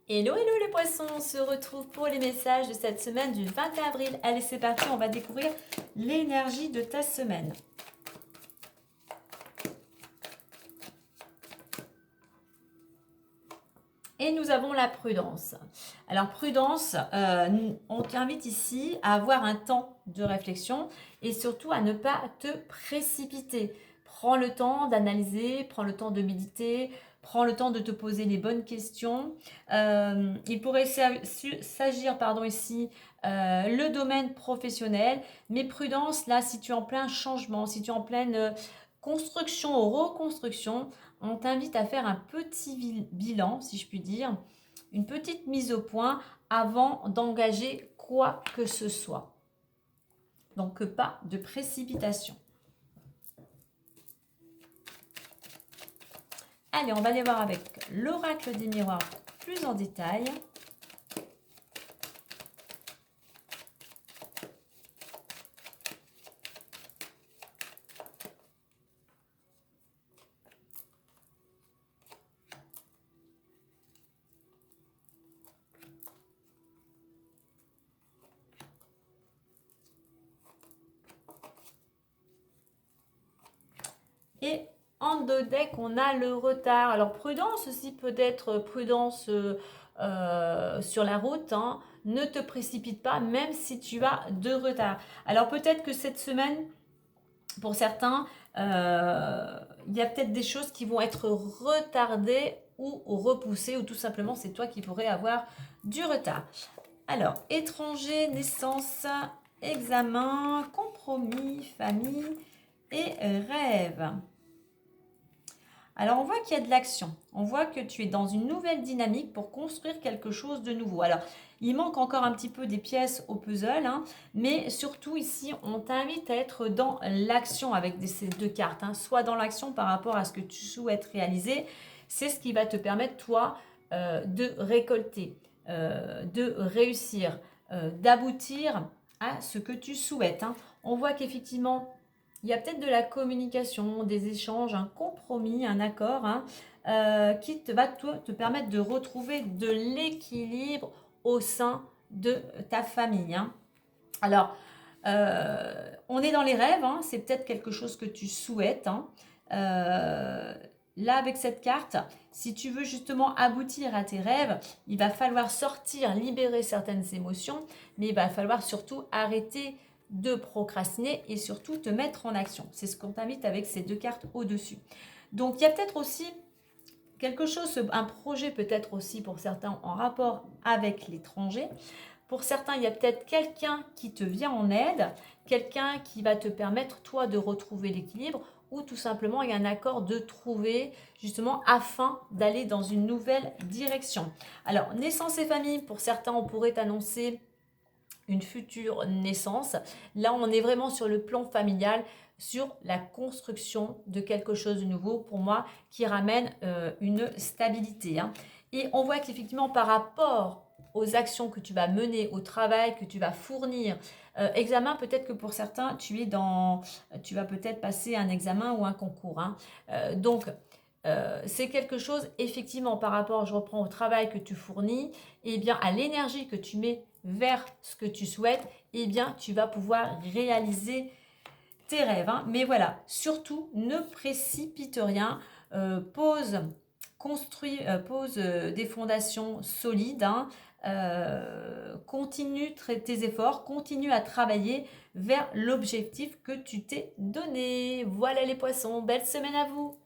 Hello, hello les poissons, on se retrouve pour les messages de cette semaine du 20 avril. Allez, c'est parti, on va découvrir l'énergie de ta semaine. Et nous avons la prudence. Alors prudence, on t'invite ici à avoir un temps de réflexion et surtout à ne pas te précipiter. Prends le temps d'analyser, prends le temps de méditer, prends le temps de te poser les bonnes questions. Il pourrait s'agir ici le domaine professionnel, mais prudence là si tu es en plein changement, si tu es en pleine construction ou reconstruction, on t'invite à faire un petit bilan, si je puis dire, une petite mise au point avant d'engager quoi que ce soit. Donc pas de précipitation. Allez, on va aller voir avec l'oracle des miroirs plus en détail. Et en deux decks, on a le retard. Alors prudence aussi, peut-être prudence sur la route. Hein. Ne te précipite pas, même si tu as de retard. Alors peut-être que cette semaine, pour certains, il y a peut-être des choses qui vont être retardées ou repoussées, ou tout simplement c'est toi qui pourrais avoir du retard. Alors, étranger, naissance, examen, compromis, famille et rêve. Alors, on voit qu'il y a de l'action. On voit que tu es dans une nouvelle dynamique pour construire quelque chose de nouveau. Alors, il manque encore un petit peu des pièces au puzzle, hein, mais surtout ici, on t'invite à être dans l'action avec ces deux cartes. Hein, soit dans l'action par rapport à ce que tu souhaites réaliser. C'est ce qui va te permettre, toi, de récolter, de réussir, d'aboutir à ce que tu souhaites. Hein. On voit qu'effectivement, il y a peut-être de la communication, des échanges, un compromis, un accord hein, qui va te permettre de retrouver de l'équilibre au sein de ta famille. Hein. Alors, on est dans les rêves, hein, c'est peut-être quelque chose que tu souhaites. Hein. Là, avec cette carte, si tu veux justement aboutir à tes rêves, il va falloir sortir, libérer certaines émotions, mais il va falloir surtout arrêter de procrastiner et surtout te mettre en action. C'est ce qu'on t'invite avec ces deux cartes au-dessus. Donc, il y a peut-être aussi quelque chose, un projet peut-être aussi pour certains en rapport avec l'étranger. Pour certains, il y a peut-être quelqu'un qui te vient en aide, quelqu'un qui va te permettre, toi, de retrouver l'équilibre ou tout simplement, il y a un accord de trouver justement afin d'aller dans une nouvelle direction. Alors, naissance et famille, pour certains, on pourrait t'annoncer une future naissance. Là, on est vraiment sur le plan familial, sur la construction de quelque chose de nouveau, pour moi, qui ramène une stabilité. Hein. Et on voit qu'effectivement, par rapport aux actions que tu vas mener, au travail que tu vas fournir, examen, peut-être que pour certains, tu vas peut-être passer un examen ou un concours. Hein. Donc, c'est quelque chose, effectivement, par rapport, je reprends au travail que tu fournis, et bien à l'énergie que tu mets vers ce que tu souhaites, et bien tu vas pouvoir réaliser tes rêves. Hein. Mais voilà, surtout, ne précipite rien, pose des fondations solides, hein, continue tes efforts, continue à travailler vers l'objectif que tu t'es donné. Voilà les poissons, belle semaine à vous!